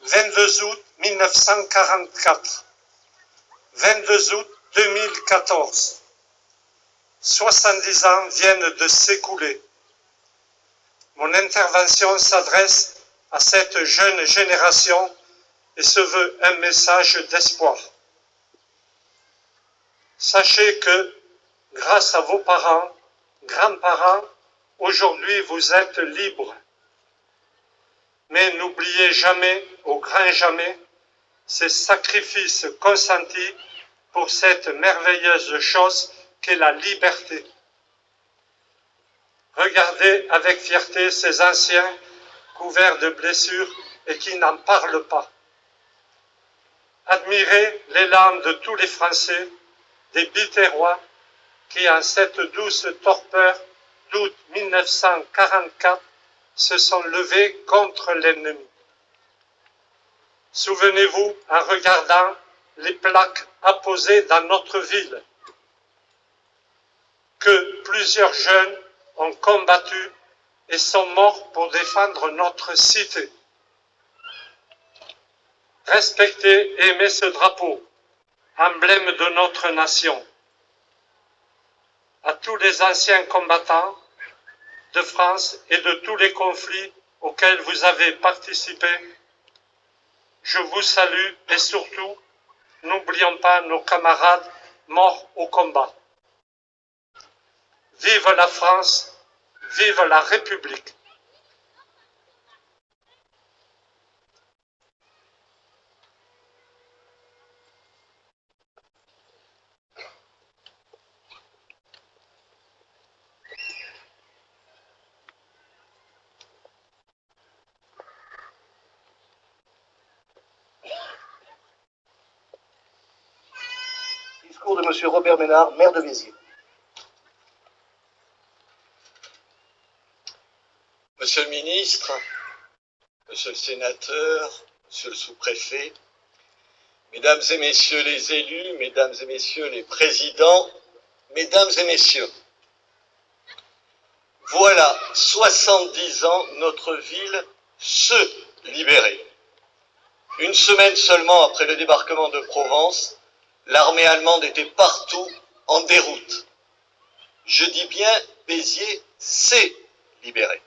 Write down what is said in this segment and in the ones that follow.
22 août 1944, 22 août 2014, 70 ans viennent de s'écouler. Mon intervention s'adresse à cette jeune génération et se veut un message d'espoir. Sachez que, grâce à vos parents, grands-parents, aujourd'hui vous êtes libres. Mais n'oubliez jamais, au grand jamais, ces sacrifices consentis pour cette merveilleuse chose qu'est la liberté. Regardez avec fierté ces anciens couverts de blessures et qui n'en parlent pas. Admirez l'élan de tous les Français, des Biterrois, qui en cette douce torpeur d'août 1944 se sont levés contre l'ennemi. Souvenez-vous en regardant les plaques apposées dans notre ville, que plusieurs jeunes ont combattu et sont morts pour défendre notre cité. Respectez et aimez ce drapeau, emblème de notre nation. À tous les anciens combattants de France et de tous les conflits auxquels vous avez participé, je vous salue et surtout, n'oublions pas nos camarades morts au combat. Vive la France, vive la République. Discours de M. Robert Ménard, maire de Béziers. Monsieur le ministre, monsieur le sénateur, monsieur le sous-préfet, mesdames et messieurs les élus, mesdames et messieurs les présidents, mesdames et messieurs, voilà 70 ans notre ville se libérer. Une semaine seulement après le débarquement de Provence, l'armée allemande était partout en déroute. Je dis bien, Béziers s'est libéré.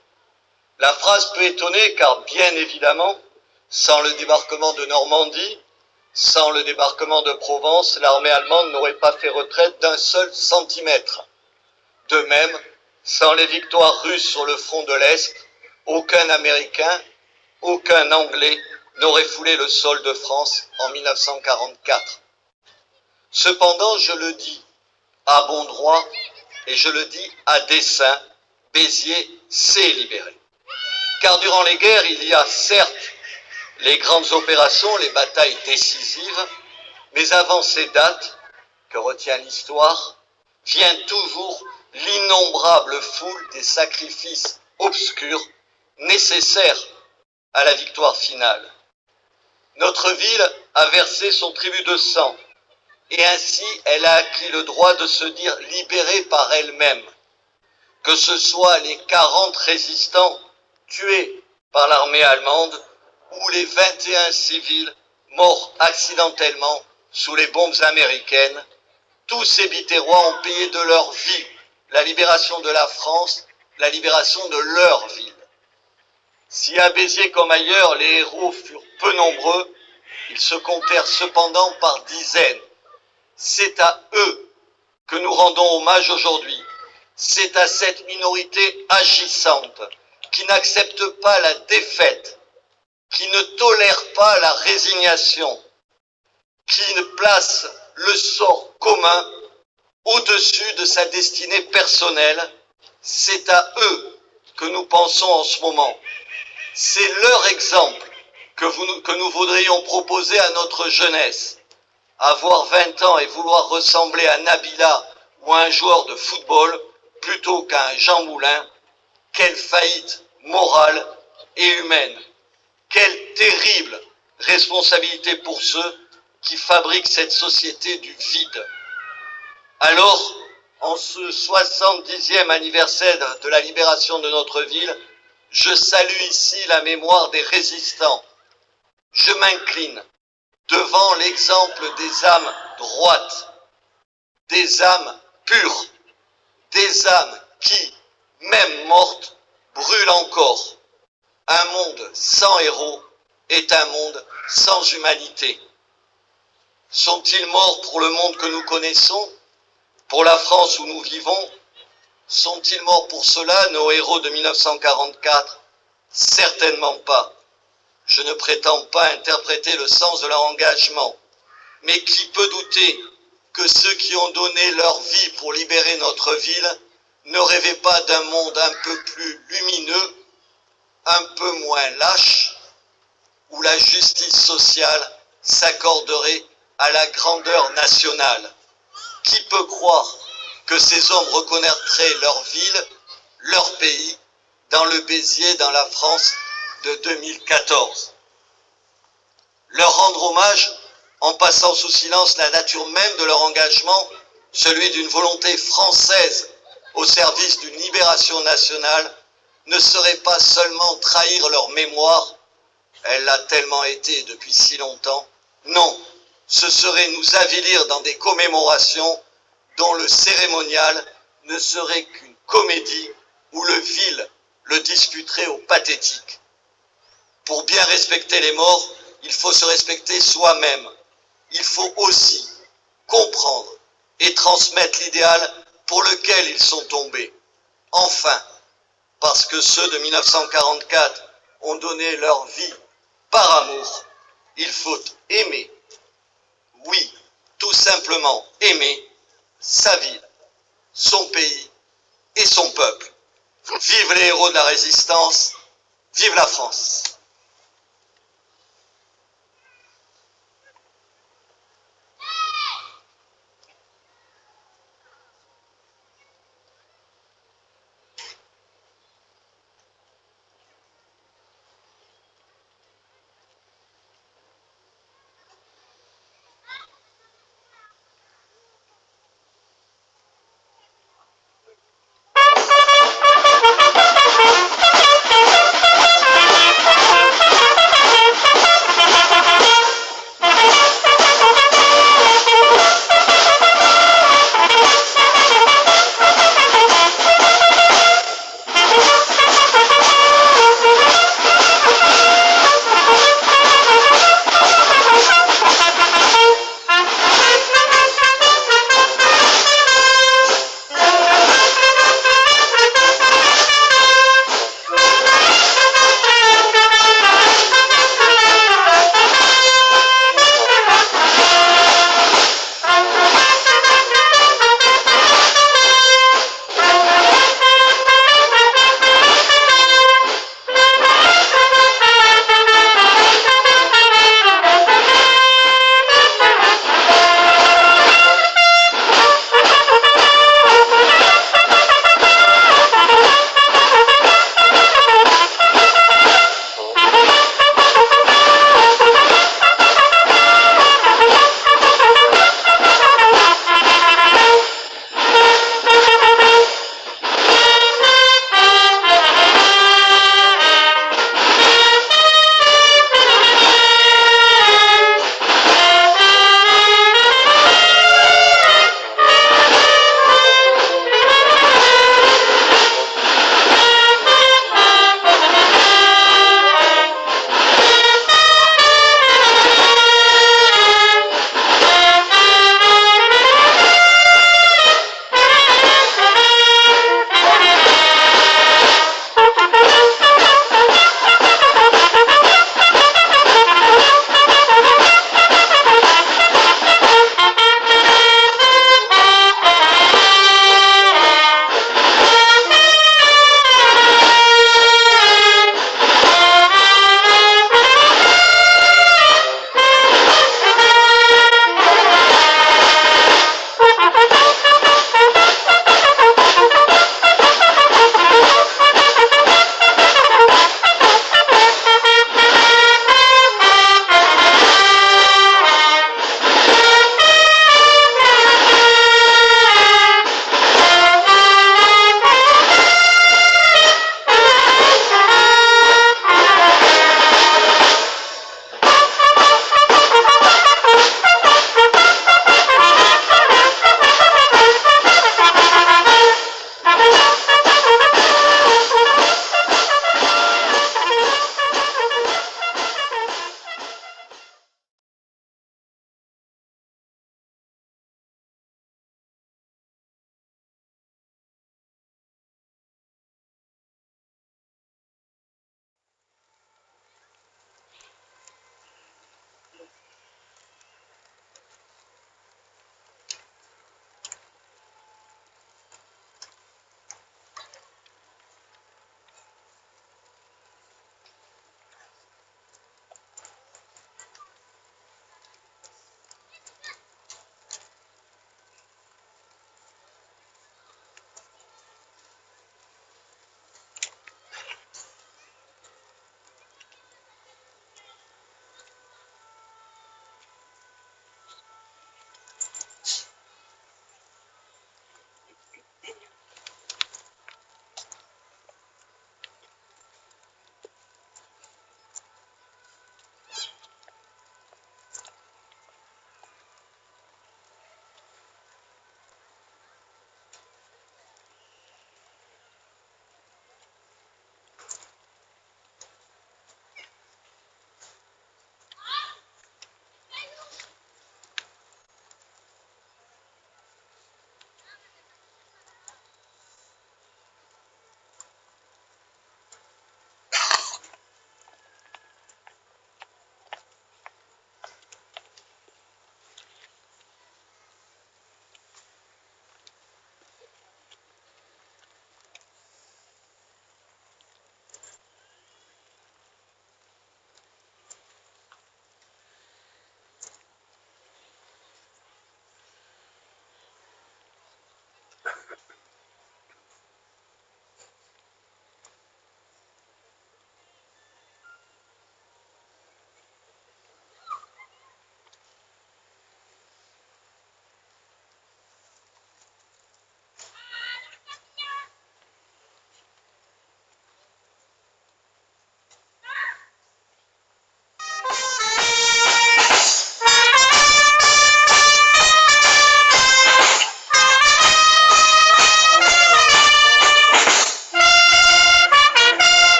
La phrase peut étonner car, bien évidemment, sans le débarquement de Normandie, sans le débarquement de Provence, l'armée allemande n'aurait pas fait retraite d'un seul centimètre. De même, sans les victoires russes sur le front de l'Est, aucun Américain, aucun Anglais n'aurait foulé le sol de France en 1944. Cependant, je le dis à bon droit et je le dis à dessein, Béziers s'est libéré. Car durant les guerres, il y a certes les grandes opérations, les batailles décisives, mais avant ces dates, que retient l'histoire, vient toujours l'innombrable foule des sacrifices obscurs nécessaires à la victoire finale. Notre ville a versé son tribut de sang, et ainsi elle a acquis le droit de se dire libérée par elle-même, que ce soit les 40 résistants tués par l'armée allemande ou les 21 civils morts accidentellement sous les bombes américaines. Tous ces Biterrois ont payé de leur vie la libération de la France, la libération de leur ville. Si à Béziers comme ailleurs les héros furent peu nombreux, ils se comptèrent cependant par dizaines. C'est à eux que nous rendons hommage aujourd'hui. C'est à cette minorité agissante qui n'accepte pas la défaite, qui ne tolère pas la résignation, qui ne place le sort commun au-dessus de sa destinée personnelle. C'est à eux que nous pensons en ce moment. C'est leur exemple que nous voudrions proposer à notre jeunesse. Avoir 20 ans et vouloir ressembler à Nabila ou à un joueur de football plutôt qu'à un Jean Moulin, quelle faillite morale et humaine. Quelle terrible responsabilité pour ceux qui fabriquent cette société du vide. Alors, en ce 70e anniversaire de la libération de notre ville, je salue ici la mémoire des résistants. Je m'incline devant l'exemple des âmes droites, des âmes pures, des âmes qui, même mortes, brûlent encore. Un monde sans héros est un monde sans humanité. Sont-ils morts pour le monde que nous connaissons, pour la France où nous vivons? Sont-ils morts pour cela, nos héros de 1944? Certainement pas. Je ne prétends pas interpréter le sens de leur engagement, mais qui peut douter que ceux qui ont donné leur vie pour libérer notre ville ne rêvaient pas d'un monde un peu plus lumineux, un peu moins lâche, où la justice sociale s'accorderait à la grandeur nationale? Qui peut croire que ces hommes reconnaîtraient leur ville, leur pays, dans le Béziers, dans la France de 2014? Leur rendre hommage en passant sous silence la nature même de leur engagement, celui d'une volonté française au service d'une libération nationale, ne serait pas seulement trahir leur mémoire, elle l'a tellement été depuis si longtemps, non, ce serait nous avilir dans des commémorations dont le cérémonial ne serait qu'une comédie où le vil le discuterait au pathétique. Pour bien respecter les morts, il faut se respecter soi-même. Il faut aussi comprendre et transmettre l'idéal pour lequel ils sont tombés. Enfin, parce que ceux de 1944 ont donné leur vie par amour, il faut aimer. Oui, tout simplement aimer sa ville, son pays et son peuple. Vive les héros de la résistance, vive la France!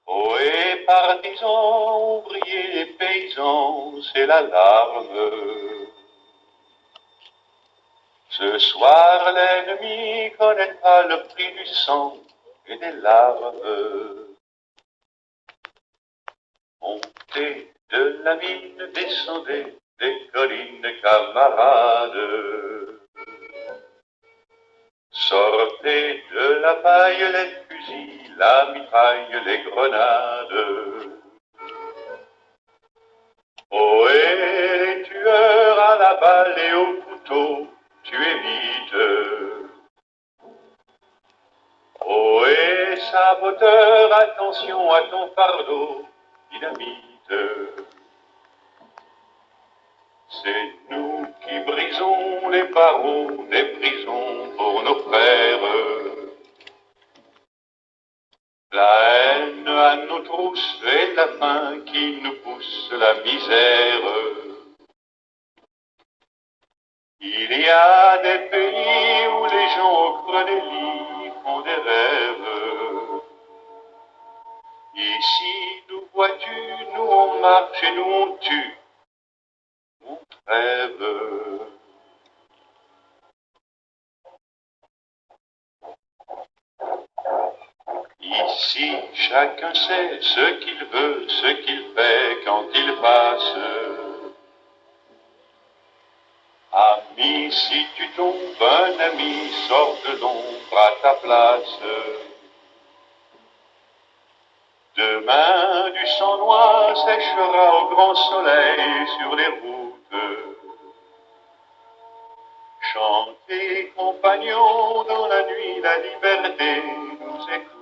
Ohé, partisans, ouvriers et paysans, c'est l'alarme. Ce soir, l'ennemi connaîtra le prix du sang et des larmes. Montez de la mine, descendez des collines, camarades. Sortez de la paille les fusils, la mitraille, les grenades. Ohé, les tueurs à la balle et au couteau, tuez vite. Ohé, saboteur, attention à ton fardeau, dynamite. C'est nous qui brisons les barreaux des prisons pour nos frères. La haine à nos trousses et la faim qui nous pousse la misère. Il y a des pays où les gens au creux des lits font des rêves. Ici, nous vois-tu, nous on marche et nous on tue, on rêve. Ici, chacun sait ce qu'il veut, ce qu'il fait quand il passe. Ami, si tu tombes, un ami sort de l'ombre à ta place. Demain, du sang noir séchera au grand soleil sur les routes. Chantez, compagnons, dans la nuit, la liberté nous écoute.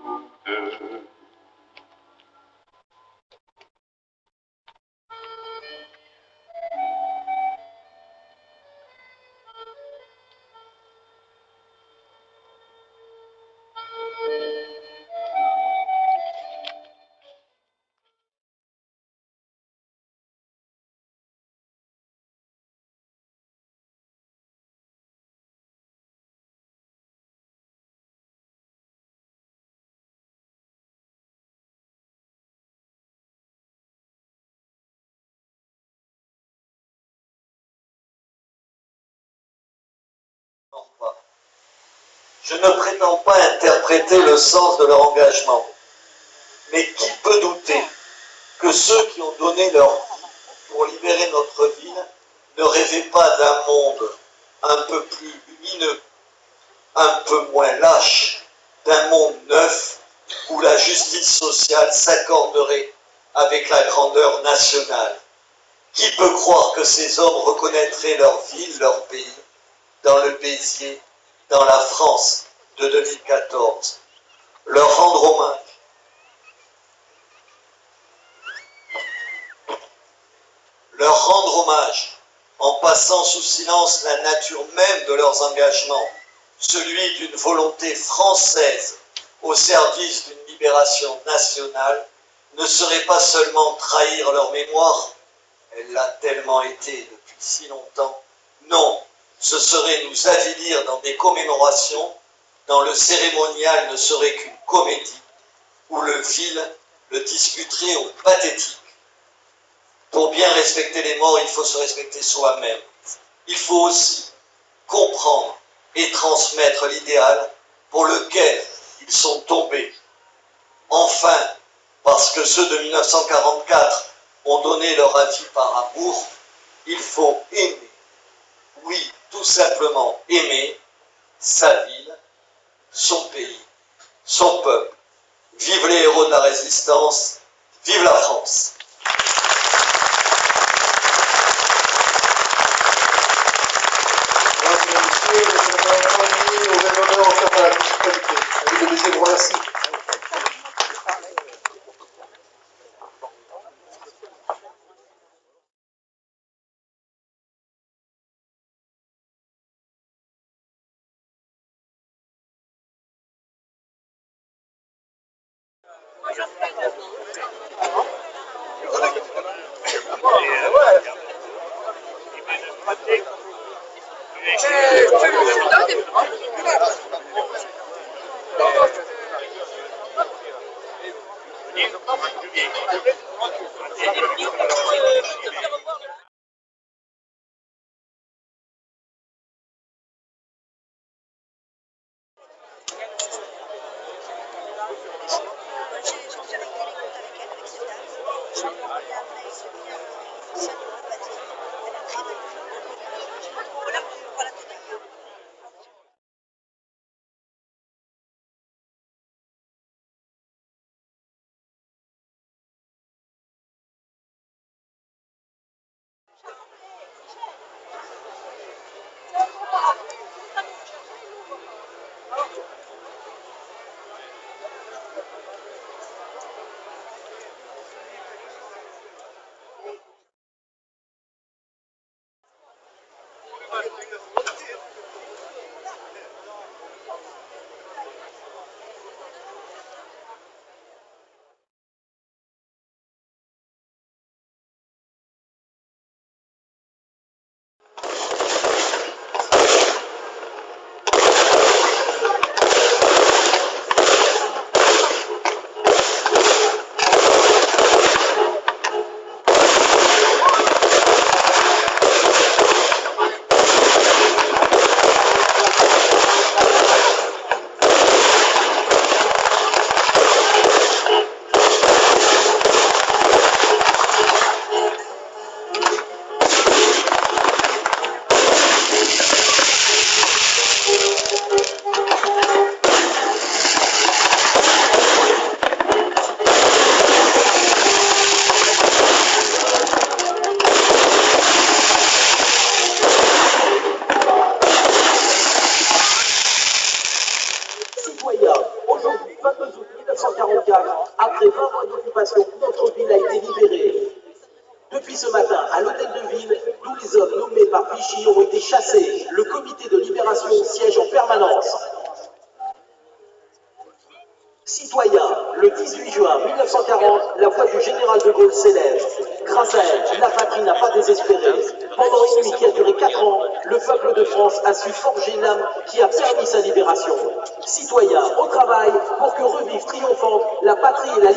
Je ne prétends pas interpréter le sens de leur engagement, mais qui peut douter que ceux qui ont donné leur vie pour libérer notre ville ne rêvaient pas d'un monde un peu plus lumineux, un peu moins lâche, d'un monde neuf où la justice sociale s'accorderait avec la grandeur nationale. Qui peut croire que ces hommes reconnaîtraient leur ville, leur pays, dans le baiser, dans la France de 2014, leur rendre hommage. Leur rendre hommage en passant sous silence la nature même de leurs engagements, celui d'une volonté française au service d'une libération nationale, ne serait pas seulement trahir leur mémoire, elle l'a tellement été depuis si longtemps, non, ce serait nous avilir dans des commémorations dont le cérémonial ne serait qu'une comédie, où le vil le discuterait au pathétique. Pour bien respecter les morts, il faut se respecter soi-même. Il faut aussi comprendre et transmettre l'idéal pour lequel ils sont tombés. Enfin, parce que ceux de 1944 ont donné leur avis par amour, il faut aimer. Oui, tout simplement aimer sa ville, son pays, son peuple. Vive les héros de la résistance, vive la France! Je vous remercie. Aujourd'hui, 22 août 1944, après 20 mois d'occupation, notre ville a été libérée. Depuis ce matin, à l'hôtel de ville, tous les hommes nommés par Vichy ont été chassés. Le comité de libération siège en permanence. Citoyens, le 18 juin 1940, la voix du général de Gaulle s'élève. Grâce à elle, la patrie n'a pas désespéré. Pendant une nuit qui a duré 4 ans, le peuple de France a su forger l'âme qui a permis sa libération. Citoyens, au travail pour que revive triomphante la patrie et la